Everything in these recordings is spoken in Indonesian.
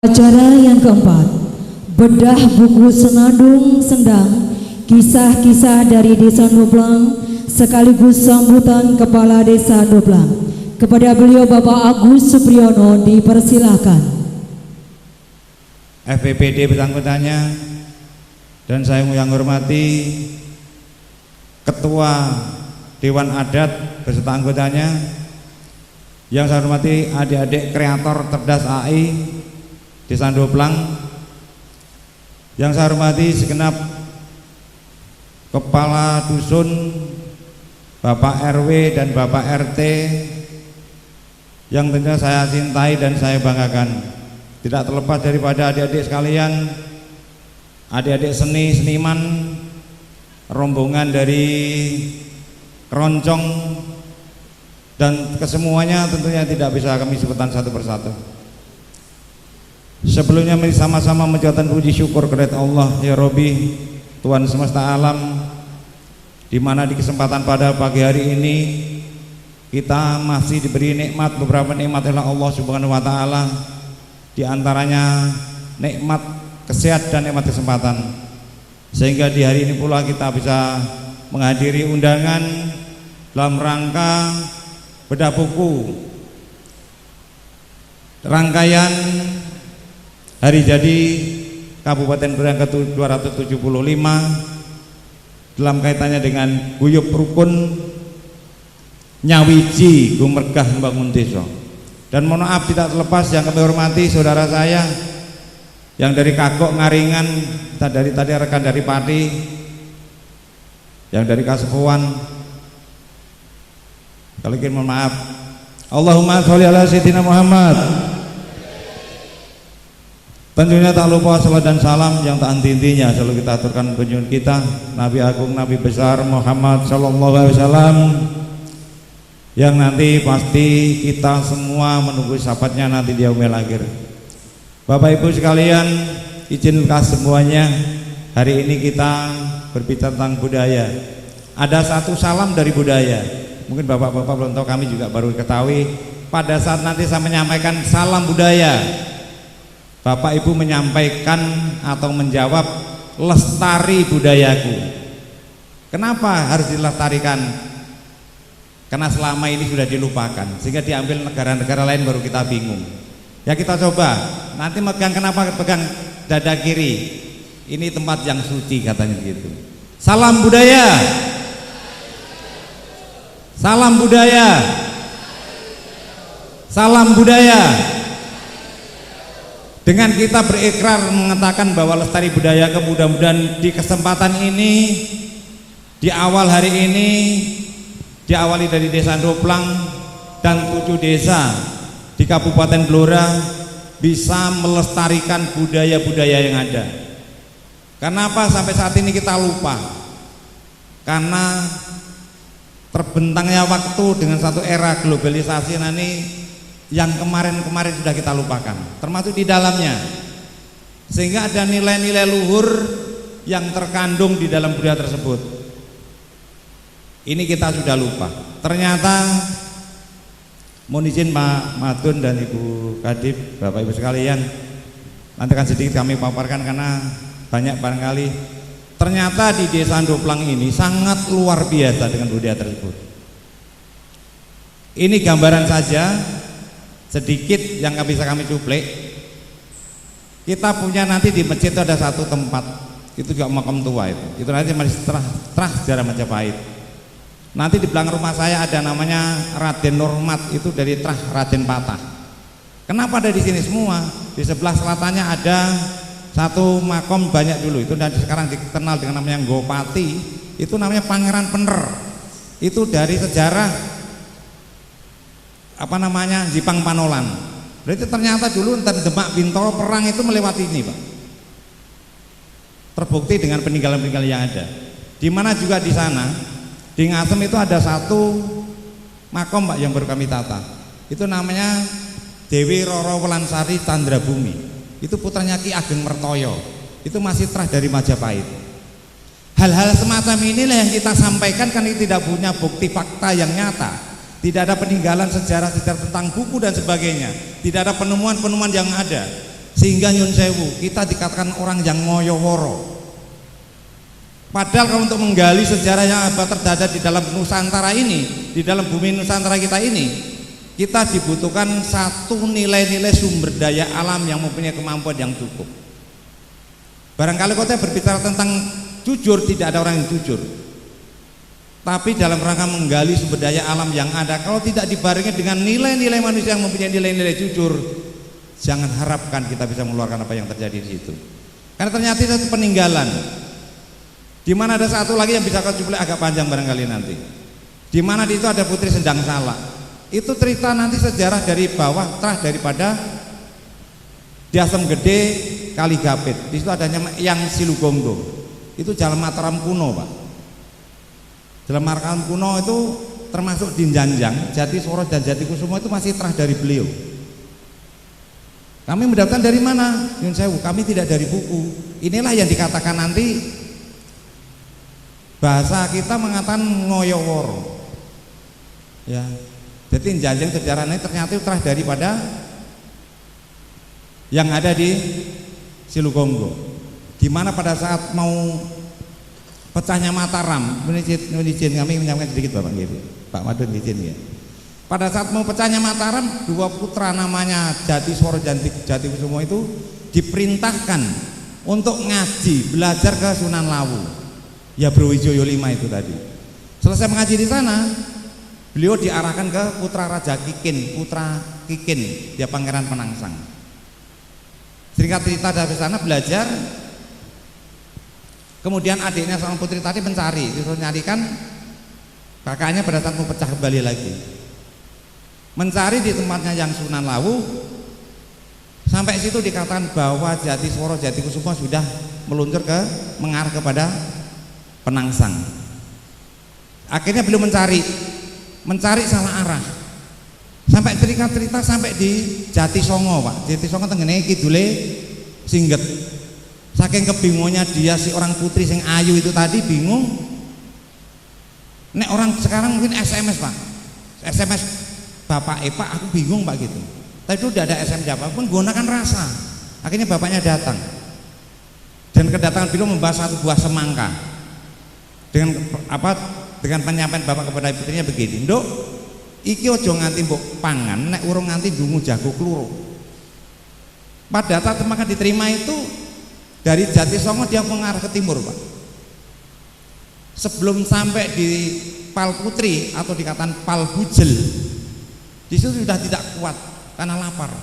Acara yang keempat, bedah buku Senandung Sendang, kisah-kisah dari Desa Nublang, sekaligus sambutan Kepala Desa Nublang. Kepada beliau Bapak Agus Supriyono dipersilahkan. FPPD bersangkutannya dan saya yang hormati Ketua Dewan Adat beserta anggotanya, yang saya hormati adik-adik kreator cerdas AI Desa Nublang, yang saya hormati segenap kepala dusun, Bapak RW dan Bapak RT yang tentunya saya cintai dan saya banggakan. Tidak terlepas daripada adik-adik sekalian, adik-adik seniman, rombongan dari keroncong, dan kesemuanya tentunya tidak bisa kami sebutkan satu persatu. Sebelumnya mari sama-sama mengucapkan puji syukur kepada Allah ya Robbi, Tuhan semesta alam, di mana di kesempatan pada pagi hari ini kita masih diberi nikmat, beberapa nikmat oleh Allah Subhanahu wa taala, di antaranya nikmat kesehatan dan nikmat kesempatan, sehingga di hari ini pula kita bisa menghadiri undangan dalam rangka bedah buku rangkaian hari jadi Kabupaten Blora ke-275 dalam kaitannya dengan guyub rukun nyawiji gumergah membangun desa. Dan mohon maaf tidak terlepas yang kami hormati saudara saya yang dari Kagok Ngaringan, dari tadi rekan dari Pati, yang dari Kasepuan. Kalau ingin mohon maaf, Allahumma sholli ala sayyidina Muhammad. Tentunya tak lupa salat dan salam yang tak henti-hentinya selalu kita aturkan kunjungan kita Nabi Agung, Nabi Besar Muhammad Sallallahu Alaihi Wasallam, yang nanti pasti kita semua menunggu syafaatnya nanti di yaumil akhir. Bapak Ibu sekalian, izinkan semuanya hari ini kita berbicara tentang budaya. Ada satu salam dari budaya. Mungkin bapak-bapak belum tahu, kami juga baru ketahui. Pada saat nanti saya menyampaikan salam budaya, Bapak Ibu menyampaikan atau menjawab lestari budayaku. Kenapa harus dilestarikan? Karena selama ini sudah dilupakan, sehingga diambil negara-negara lain baru kita bingung. Ya kita coba, nanti megang, kenapa pegang dada kiri? Ini tempat yang suci katanya gitu. Salam budaya. Salam budaya. Salam budaya. Dengan kita berikrar mengatakan bahwa lestari budaya, mudah-mudahan di kesempatan ini, di awal hari ini, diawali dari Desa Nublang dan 7 desa di Kabupaten Blora bisa melestarikan budaya-budaya yang ada. Karena apa sampai saat ini kita lupa? Karena terbentangnya waktu dengan satu era globalisasi ini yang kemarin-kemarin sudah kita lupakan, termasuk di dalamnya, sehingga ada nilai-nilai luhur yang terkandung di dalam budaya tersebut. Ini kita sudah lupa. Ternyata, mohon izin Pak Madun dan Ibu Kadip, Bapak Ibu sekalian, nanti akan sedikit kami paparkan karena banyak barangkali. Ternyata di Desa Nublang ini sangat luar biasa dengan budaya tersebut. Ini gambaran saja sedikit yang bisa kami cuplik. Kita punya nanti di masjid itu ada satu tempat, itu juga makam tua itu nanti masih terah sejarah Majapahit. Nanti di belakang rumah saya ada namanya Raden Nurmat, itu dari terah Raden Patah. Kenapa ada di sini semua? Di sebelah selatannya ada satu makom banyak dulu itu, dan sekarang dikenal dengan namanya Gopati, itu namanya Pangeran Pener. Itu dari sejarah apa namanya Jipang Panolan. Berarti ternyata dulu tentang Demak Bintoro perang itu melewati ini Pak. Terbukti dengan peninggalan-peninggalan yang ada. Di mana juga di sana di Ngasem itu ada satu makom Pak yang baru kami tata. Itu namanya Dewi Roro Welansari Candrabumi. Itu putranya Ki Ageng Mertoyo. Itu masih terah dari Majapahit. Hal-hal semacam inilah yang kita sampaikan, kan ini tidak punya bukti fakta yang nyata. Tidak ada peninggalan sejarah-sejarah tentang buku dan sebagainya. Tidak ada penemuan-penemuan yang ada. sehingga nyun sewu kita dikatakan orang yang ngoyoworo. Padahal kalau untuk menggali sejarah yang terdapat di dalam Nusantara ini, di dalam bumi Nusantara kita ini, kita dibutuhkan satu nilai-nilai sumber daya alam yang mempunyai kemampuan yang cukup. Barangkali kalau kita berbicara tentang jujur, tidak ada orang yang jujur. Tapi dalam rangka menggali sumber daya alam yang ada, kalau tidak dibarengi dengan nilai-nilai manusia yang mempunyai nilai-nilai jujur, jangan harapkan kita bisa mengeluarkan apa yang terjadi di situ. Karena ternyata itu peninggalan. Di mana ada satu lagi yang bisa kau cuplikan agak panjang barangkali nanti. Di mana di itu ada Putri Sendang Salak. Itu cerita nanti sejarah dari bawah terah daripada di Asem Gede Kaligapit. Di situ adanya yang Silugonggo. Itu Jalan Mataram kuno, Pak. Dalam Mataram kuno itu termasuk Dinjanjang, Jatisworo dan Jatikusumo itu masih terah dari beliau. Kami mendapatkan dari mana? Nyun sewu, kami tidak dari buku. Inilah yang dikatakan nanti bahasa kita mengatakan ngoyoworo. Ya. Jadi Dinjanjang sejarahnya ternyata itu terah daripada yang ada di Silugonggo. Di mana pada saat mau pecahnya Mataram, izin kami menyampaikan sedikit Bapak gitu. Pak Madun izin ya. Pada saat mau pecahnya Mataram, dua putra namanya Jatisworo dan Jatikusumo itu diperintahkan untuk ngaji, belajar ke Sunan Lawu. Ya Brawijaya 5 itu tadi. Selesai mengaji di sana, beliau diarahkan ke putra Raja Kikin, putra Kikin, dia Pangeran Penangsang. Singkat cerita dari sana belajar. Kemudian adiknya seorang putri tadi mencari, disuruh nyarikan kakaknya pada saat mau pecah kembali lagi. Mencari di tempatnya yang Sunan Lawu. Sampai situ dikatakan bahwa Jatisworo Jatikusumo sudah meluncur mengarah kepada Penangsang. Akhirnya beliau mencari salah arah. Sampai cerita sampai di Jatisongo, Pak. Jatisongo tenggene kidule Singget. Saking kebingungannya dia si orang putri sing ayu itu tadi bingung. Nek orang sekarang mungkin SMS, Pak. SMS Bapak Pak aku bingung, Pak gitu. Tapi itu udah ada SMS apa pun gunakan rasa. Akhirnya bapaknya datang. Dan kedatangan beliau membahas satu buah semangka. Dengan apa? Dengan penyampaian bapak kepada putrinya begini, "Nduk, iki ojo nganti mbok pangan nek urung nganti dungu jago kluru." Pada saat semangka diterima itu dari Jatisongo dia mengarah ke timur, Pak. Sebelum sampai di Pal Putri atau dikatakan Pal Bujel, di situ sudah tidak kuat karena lapar.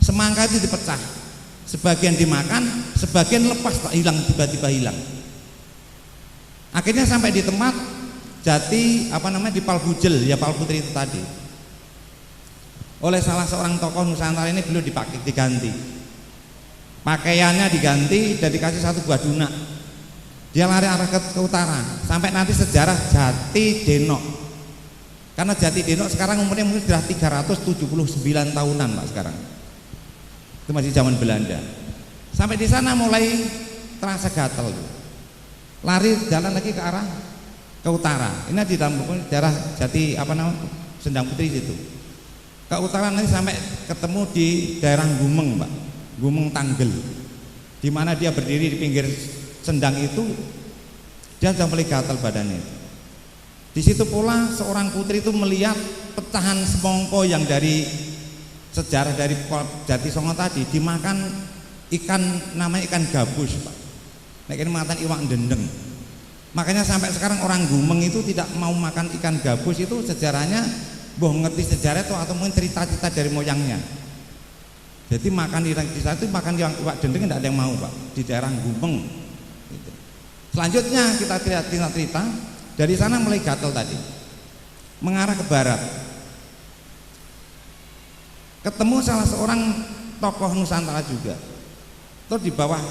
Semangka itu dipecah, sebagian dimakan, sebagian lepas, tak hilang, tiba-tiba hilang. Akhirnya sampai di tempat di Pal Bujel, ya Pal Putri itu tadi. Oleh salah seorang tokoh Nusantara ini beliau diganti. Pakaiannya diganti dan dikasih satu buah dunak. Dia lari arah ke utara sampai nanti sejarah Jati Denok. Karena Jati Denok sekarang umurnya mungkin sudah 379 tahunan, Pak, sekarang. Itu masih zaman Belanda. Sampai di sana mulai terasa gatal. Lari jalan lagi ke arah ke utara. Ini di dalam sejarah Jati Sendang Putri itu. Ke utara nanti sampai ketemu di daerah Gumeng, Pak. Gumeng Tanggel, di mana dia berdiri di pinggir sendang itu, dia sudah mulai gatal badannya. Di situ pula seorang putri itu melihat pecahan semongko yang dari sejarah dari Jatisongo tadi dimakan ikan, namanya ikan gabus, Pak. Nek ini makan iwak dendeng. Makanya sampai sekarang orang Gumeng itu tidak mau makan ikan gabus itu sejarahnya, boh ngerti sejarah itu atau mungkin cerita-cerita dari moyangnya. Jadi makan di sana itu makan iwak dendeng tidak ada yang mau, Pak, di daerah Gumeng. Gitu. Selanjutnya kita cerita dari sana mulai gatal tadi, mengarah ke barat. Ketemu salah seorang tokoh Nusantara juga. Terus di bawah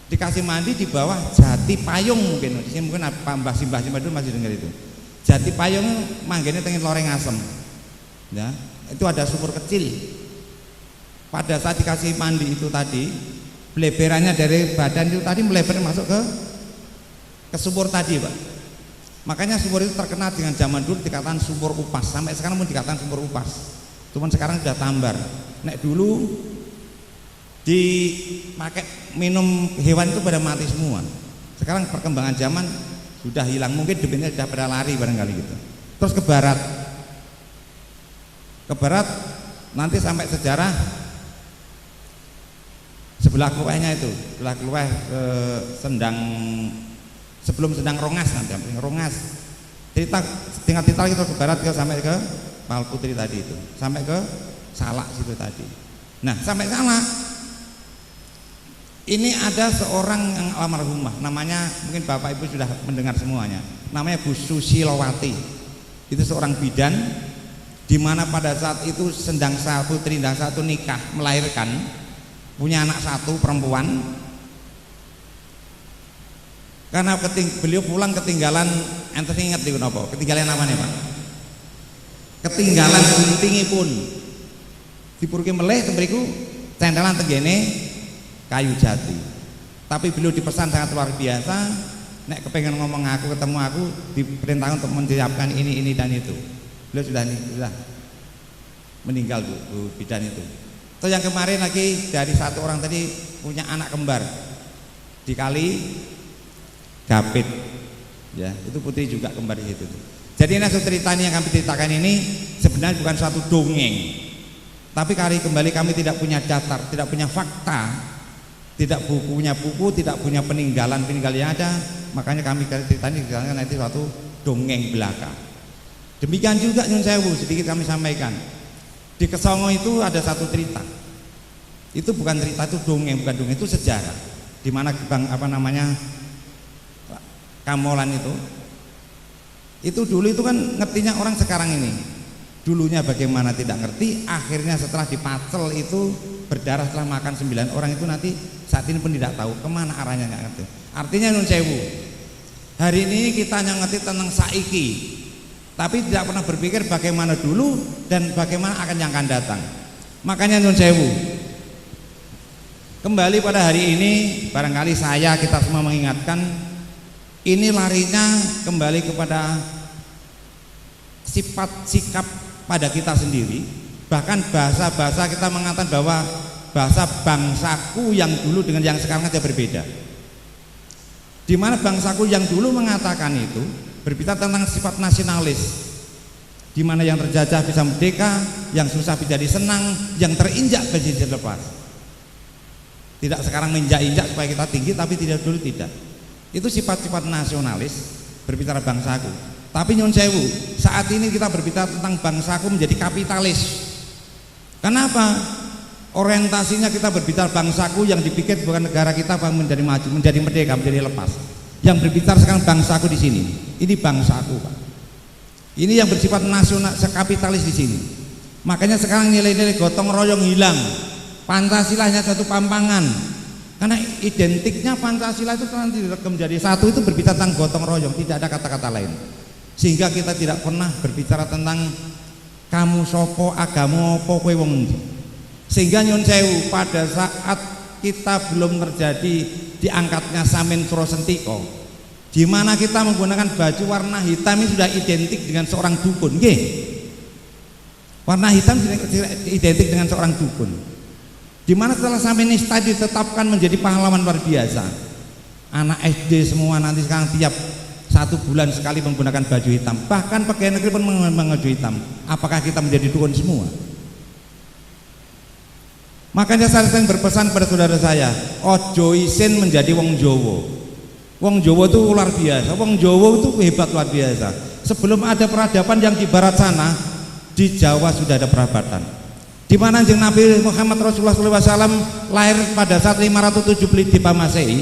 dikasih mandi di bawah Jati Payung mungkin. Di sini mungkin Mbah Simbah dulu masih dengar itu. Jati Payung manggennya tengin loreng asem. Ya, itu ada sumur kecil. Pada saat dikasih mandi itu tadi, beleberannya dari badan itu tadi melebar masuk ke sumur tadi, Pak. Makanya sumur itu terkenal dengan zaman dulu dikatakan sumur upas. Sampai sekarang pun dikatakan sumur upas. Cuman sekarang sudah tambar. Nek dulu dipakai minum hewan itu pada mati semua. Sekarang perkembangan zaman sudah hilang, mungkin debitnya sudah pada lari barangkali gitu. Terus ke barat nanti sampai sejarah sebelah keluarnya itu, sebelah keluar sebelum Sendang Rongas, nanti Rongas tinggal itu ke barat sampai ke Palputri tadi itu, sampai ke Salak situ tadi. Nah sampai Salak ini ada seorang yang almarhumah, namanya mungkin Bapak Ibu sudah mendengar semuanya, namanya Bu Susilowati. Itu seorang bidan, di mana pada saat itu Sendang Putri Sendang satu nikah, melahirkan, punya anak satu perempuan. Karena beliau pulang ketinggalan, ente ingat di apa? Ketinggalan apa nih Pak? Ketinggalan guntingipun. Dipurki meleh tembriku cendelan tenggene kayu jati. Tapi beliau dipesan sangat luar biasa, nek kepengen ngomong aku, ketemu aku, diperintahkan untuk menyiapkan ini dan itu. Beliau sudah meninggal Bu bidan itu. Terus yang kemarin lagi dari satu orang tadi punya anak kembar dikali Gapit, ya itu putri juga kembar di situ. Jadi ini ceritanya yang kami ceritakan ini sebenarnya bukan suatu dongeng, tapi kembali kami tidak punya datar, tidak punya fakta, tidak punya buku, tidak punya peninggalan yang ada, makanya kami ceritanya nanti suatu dongeng belaka. Demikian juga Nyun Sewu, sedikit kami sampaikan. Di Kesongo itu ada satu cerita. Itu bukan cerita, itu dongeng, bukan dongeng, itu sejarah. Di mana Kamolan itu dulu itu kan ngertinya orang sekarang ini. Dulunya bagaimana tidak ngerti, akhirnya setelah dipacel itu berdarah setelah makan 9 orang itu nanti saat ini pun tidak tahu kemana arahnya, nggak ngerti. Artinya Nyun Sewu, hari ini kita hanya ngerti tentang saiki, tapi tidak pernah berpikir bagaimana dulu dan bagaimana akan yang akan datang. Makanya Nyun Sewu, kembali pada hari ini barangkali kita semua mengingatkan, ini larinya kembali kepada sifat sikap pada kita sendiri. Bahkan bahasa-bahasa kita mengatakan bahwa bahasa bangsaku yang dulu dengan yang sekarang aja berbeda. Di mana bangsaku yang dulu mengatakan itu berbicara tentang sifat nasionalis, di mana yang terjajah bisa merdeka, yang susah menjadi senang, yang terinjak bisa dilepas. Tidak sekarang menginjak-injak supaya kita tinggi, tapi tidak dulu tidak. Itu sifat-sifat nasionalis, berbicara bangsaku. Tapi Nyun Sewu, saat ini kita berbicara tentang bangsaku menjadi kapitalis. Kenapa? Orientasinya kita berbicara bangsaku yang dipikir bukan negara kita menjadi maju, menjadi merdeka, menjadi lepas. Yang berbicara sekarang bangsaku di sini. Ini bangsaku, Pak. Ini yang bersifat nasional, kapitalis di sini. Makanya sekarang nilai-nilai gotong royong hilang. Pancasila hanya satu pampangan. Karena identiknya Pancasila itu nanti direkam menjadi satu, itu berbicara tentang gotong royong, tidak ada kata-kata lain. Sehingga kita tidak pernah berbicara tentang kamu sopo, agamu opo, kowe wong endi. Sehingga Nyun Sewu, pada saat kita belum terjadi diangkatnya Samin Suro Sentiko, di mana kita menggunakan baju warna hitam ini sudah identik dengan seorang dukun, nggih. Warna hitam identik dengan seorang dukun. Di mana setelah Samin Nista ditetapkan menjadi pahlawan luar biasa, anak SD semua nanti sekarang tiap 1 bulan sekali menggunakan baju hitam, bahkan pegawai negeri pun menggunakan baju hitam. Apakah kita menjadi dukun semua? Makanya saya sering berpesan pada saudara saya, ojo isin menjadi wong Jowo. Wong Jowo itu luar biasa, wong Jowo itu hebat luar biasa. Sebelum ada peradaban yang di barat sana, di Jawa sudah ada peradaban. Di mana Kanjeng Nabi Muhammad Rasulullah SAW lahir pada saat 570 di Masehi,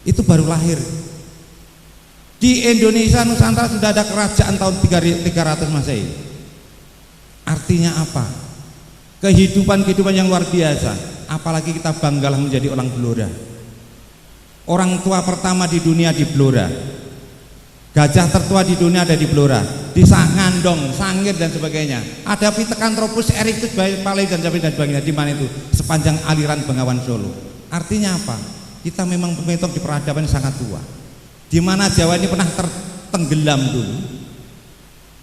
itu baru lahir. Di Indonesia Nusantara sudah ada kerajaan tahun 300 Masehi. Artinya apa? Kehidupan yang luar biasa. Apalagi kita banggalah menjadi orang Blora. Orang tua pertama di dunia di Blora. Gajah tertua di dunia ada di Blora, di Ngandong, Sangir dan sebagainya. Ada Pithecanthropus erectus, Paley dan sebagainya. Di mana itu? Sepanjang aliran Bengawan Solo. Artinya apa? Kita memang metode di peradaban sangat tua. Di mana Jawa ini pernah tenggelam dulu.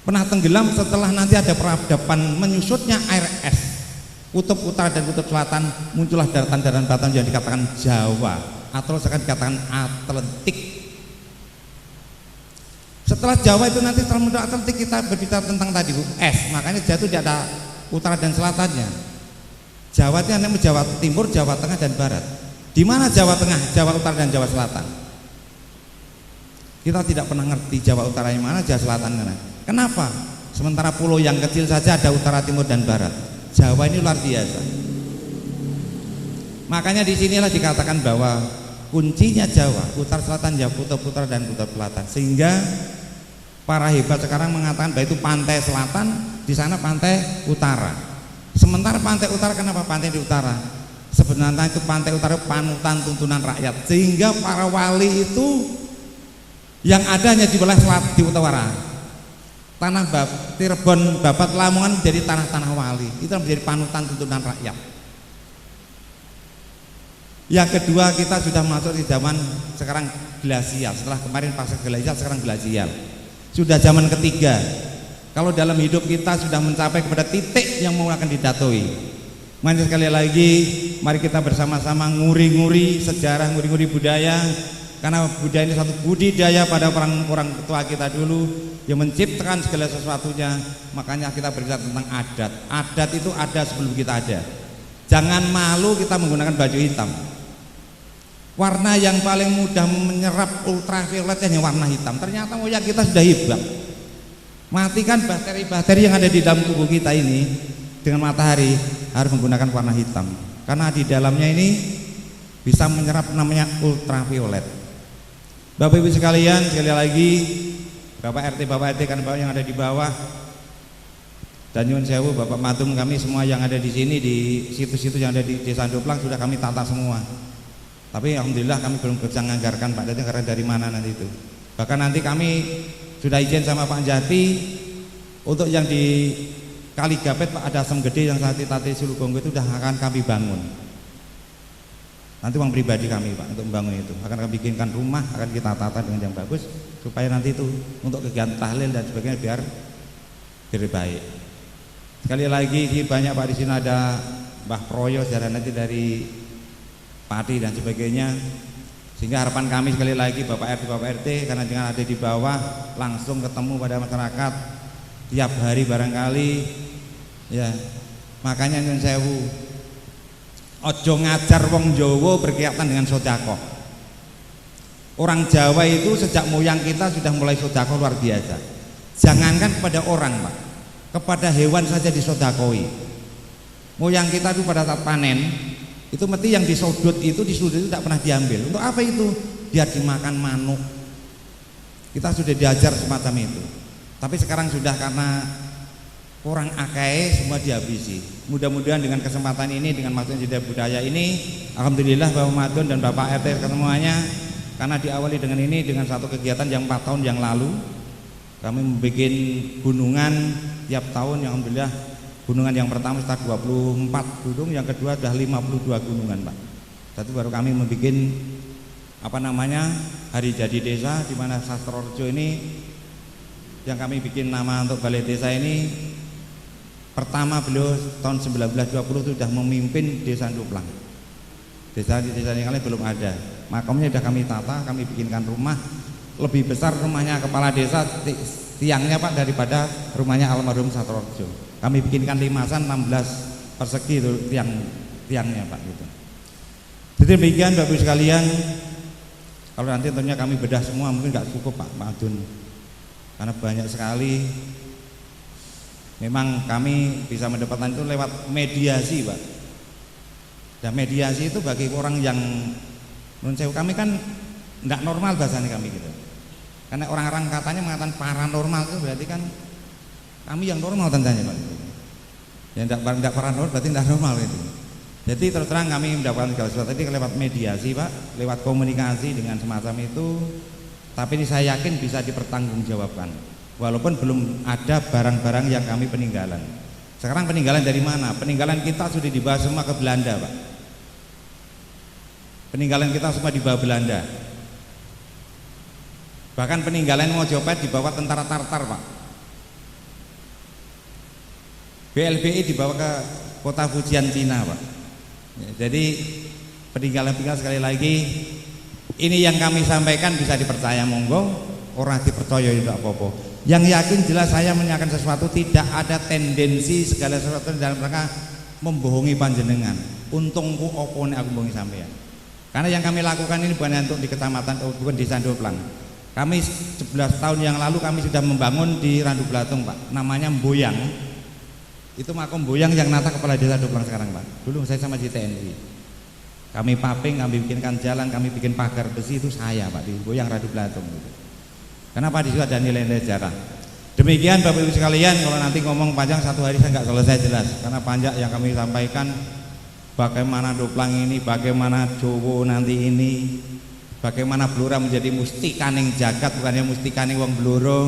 Pernah tenggelam setelah nanti ada peradaban menyusutnya air es. kutub utara dan kutub selatan, muncullah daratan-daratan batuan yang dikatakan Jawa atau sekarang dikatakan Atlantik. Setelah Jawa itu nanti setelah muncul Atlantik kita berbicara tentang tadi Bu, es. Makanya Jawa itu tidak ada utara dan selatannya. Jawa itu hanya Jawa Timur, Jawa Tengah dan Barat. Di mana Jawa Tengah, Jawa Utara dan Jawa Selatan? Kita tidak pernah ngerti Jawa Utara yang mana, Jawa Selatan mana. Kenapa? Sementara pulau yang kecil saja ada utara, timur dan barat. Jawa ini luar biasa. Makanya disinilah dikatakan bahwa kuncinya Jawa, utara selatan, Jawa kutub utara dan kutub selatan. Sehingga para hebat sekarang mengatakan bahwa itu pantai selatan, di sana pantai utara. Sementara pantai utara, kenapa pantai di utara? Sebenarnya itu pantai utara panutan tuntunan rakyat. Sehingga para wali itu yang ada hanya di wilayah selatan, di utara. Tanah Cirebon, Babat, Lamongan menjadi tanah-tanah wali. Itu menjadi panutan tuntunan rakyat. Yang kedua, kita sudah masuk di zaman sekarang glasial. Setelah kemarin fase glasial, sekarang glasial. Sudah zaman ketiga. Kalau dalam hidup kita sudah mencapai kepada titik yang mau akan didatoi. Mari sekali lagi, mari kita bersama-sama nguri-nguri sejarah, nguri-nguri budaya. Karena budaya ini satu budidaya pada orang tua kita dulu yang menciptakan segala sesuatunya. Makanya kita berbicara tentang adat. Adat itu ada sebelum kita ada. Jangan malu kita menggunakan baju hitam. Warna yang paling mudah menyerap ultraviolet hanya warna hitam. Ternyata moyang kita sudah hebat. Matikan bakteri-bakteri yang ada di dalam tubuh kita ini dengan matahari harus menggunakan warna hitam. Karena di dalamnya ini bisa menyerap namanya ultraviolet. Bapak Ibu sekalian, sekali lagi Bapak RT kan Bapak yang ada di bawah dan nyuwun sewu Bapak Matum, kami semua yang ada di sini di situs-situs yang ada di Desa Handoplang sudah kami tata semua. Tapi alhamdulillah kami belum bisa menganggarkan Pak Dadi karena dari mana nanti itu. Bahkan nanti kami sudah izin sama Pak Jati untuk yang di Kali Gapet Pak ada asam gede yang saat Tati Sulugonggo itu sudah akan kami bangun. Nanti uang pribadi kami Pak untuk membangun itu. Akan kami bikinkan rumah, akan kita tata dengan yang bagus supaya nanti itu untuk kegiatan tahlil dan sebagainya biar baik. Sekali lagi banyak Pak, di sini ada Mbah Proyo, sejarah nanti dari Pati dan sebagainya. Sehingga harapan kami sekali lagi Bapak RT karena dengan ada di bawah langsung ketemu pada masyarakat tiap hari barangkali ya. Makanya nyuwun sewu, ojo ngajar wong Jawa berkegiatan dengan sedekah. Orang Jawa itu sejak moyang kita sudah mulai sedekah luar biasa. Jangankan kepada orang Pak, kepada hewan saja disedekahi. Moyang kita itu pada saat panen itu mesti yang disudut itu tidak pernah diambil. Untuk apa itu? Biar dimakan manuk. Kita sudah diajar semacam itu. Tapi sekarang sudah karena orang akeh semua dihabisi. Mudah-mudahan dengan kesempatan ini, dengan maksudnya jeda budaya ini, alhamdulillah Bapak Madun dan Bapak RT semuanya, karena diawali dengan ini dengan satu kegiatan yang 4 tahun yang lalu kami membuat gunungan tiap tahun. Yang alhamdulillah gunungan yang pertama sekitar 24 gunung, yang kedua sudah 52 gunungan Pak. Satu baru kami membuat hari jadi desa, di mana Sastrorjo ini yang kami bikin nama untuk balai desa ini. Pertama beliau tahun 1920 sudah memimpin Desa Handoplang. Desa yang lain belum ada. Makamnya sudah kami tata, kami bikinkan rumah lebih besar rumahnya kepala desa tiangnya Pak daripada rumahnya almarhum Sastrorjo. Kami bikinkan limasan 16 persegi itu tiangnya Pak gitu. Jadi demikian Bapak Ibu sekalian. Kalau nanti tentunya kami bedah semua mungkin nggak cukup Pak Adun, karena banyak sekali. Memang kami bisa mendapatkan itu lewat mediasi Pak. Dan mediasi itu bagi orang yang menurut saya kami kan tidak normal bahasanya kami gitu. Karena orang-orang katanya mengatakan paranormal itu berarti kan kami yang normal tandanya Pak. Ya tidak paranormal berarti tidak normal itu. Jadi terus terang kami mendapatkan segala sesuatu tadi lewat mediasi Pak, lewat komunikasi dengan semacam itu. Tapi ini saya yakin bisa dipertanggungjawabkan. Walaupun belum ada barang-barang yang kami peninggalan. Sekarang peninggalan dari mana? Peninggalan kita sudah dibawa semua ke Belanda Pak. Peninggalan kita semua dibawa Belanda. Bahkan peninggalan Mojopahit dibawa tentara Tartar Pak. BLBI dibawa ke kota Fujian Cina Pak. Ya, jadi peninggalan-peninggalan sekali lagi ini yang kami sampaikan bisa dipercaya monggo, orang dipercaya tidak apa-apa. Yang yakin jelas saya menyampaikan sesuatu tidak ada tendensi segala sesuatu dalam rangka membohongi panjenengan. Untungku opo nek aku bohongi sampean. Karena yang kami lakukan ini bukan untuk di kecamatan, bukan di Sandoplang. Kami 11 tahun yang lalu kami sudah membangun di Randu Blatung Pak, namanya Mboyang. Itu makom Mboyang yang nata kepala desa Sandoplang sekarang Pak. Dulu saya sama di TNI. Kami paping, kami bikinkan jalan, kami bikin pagar besi, itu saya Pak di Mboyang Randu Blatung gitu. Kenapa di situ ada nilai-nilai sejarah. Demikian Bapak Ibu sekalian, kalau nanti ngomong panjang satu hari saya nggak selesai jelas, karena panjang yang kami sampaikan bagaimana Doplang ini, bagaimana Jowo nanti ini, bagaimana Blora menjadi mustikaning jagat, bukannya mustikaning wong Bloro,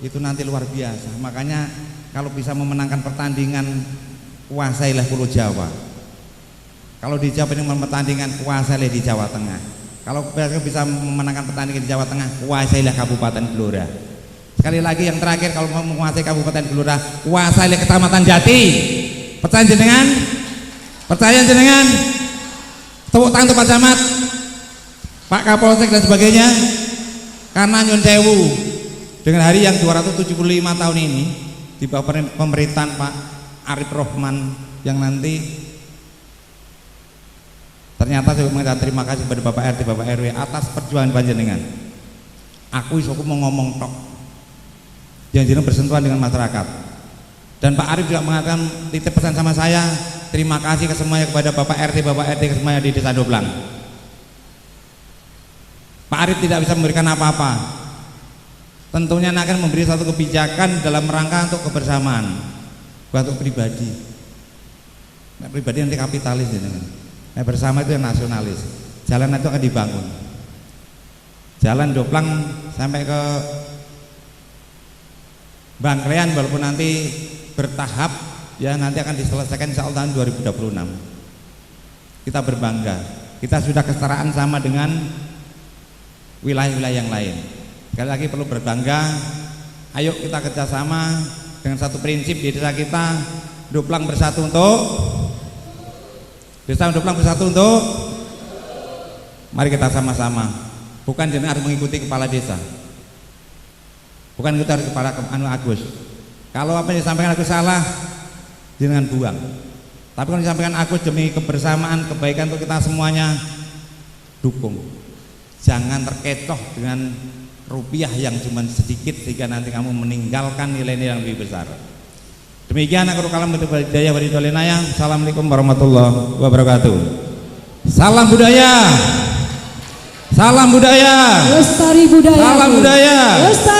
itu nanti luar biasa. Makanya kalau bisa memenangkan pertandingan, kuasailah Pulau Jawa. Kalau di Jawa ini pertandingan, kuasailah di Jawa Tengah. Kalau bisa memenangkan pertandingan di Jawa Tengah, kuasailah Kabupaten Blora. Sekali lagi yang terakhir, kalau mau menguasai Kabupaten Blora, kuasailah Kecamatan Jati. Percaya jenengan? Percaya jenengan? Tepuk tangan untuk Pak Camat, Pak Kapolsek dan sebagainya. Karena nyun sewu, dengan hari yang 275 tahun ini di bawah pemerintahan Pak Arif Rohman yang nanti ternyata saya mengucapkan terima kasih kepada Bapak RT, Bapak RW atas perjuangan panjenengan. Aku mau ngomong tok yang jenengan bersentuhan dengan masyarakat. Dan Pak Arif juga mengatakan titip pesan sama saya, terima kasih ke semuanya, kepada Bapak RT, Bapak RT ke semuanya di Desa Sandoplang. Pak Arif tidak bisa memberikan apa-apa. Tentunya akan memberi satu kebijakan dalam rangka untuk kebersamaan, bukan untuk pribadi. Nah, pribadi nanti kapitalis jenengan. Nah, bersama itu yang nasionalis. Jalan itu akan dibangun. Jalan Doplang sampai ke Bangkrean walaupun nanti bertahap ya, nanti akan diselesaikan insya Allah tahun 2026. Kita berbangga, kita sudah kesetaraan sama dengan wilayah-wilayah yang lain. Sekali lagi perlu berbangga. Ayo kita kerjasama dengan satu prinsip di desa kita, Doplang bersatu untuk Desa Doplang bersatu untuk. Mari kita sama-sama. Bukan jenengan harus mengikuti kepala desa. Bukan kita harus kepala Agus. Kalau apa yang disampaikan Agus salah, jenengan buang. Tapi kalau disampaikan Agus demi kebersamaan, kebaikan untuk kita semuanya, dukung. Jangan terkecoh dengan rupiah yang cuma sedikit sehingga nanti kamu meninggalkan nilai-nilai yang lebih besar. Demikian aku kalam budaya waridolinaya. Assalamualaikum warahmatullahi wabarakatuh. Salam budaya. Salam budaya. Lestari budaya. Salam budaya. Lestari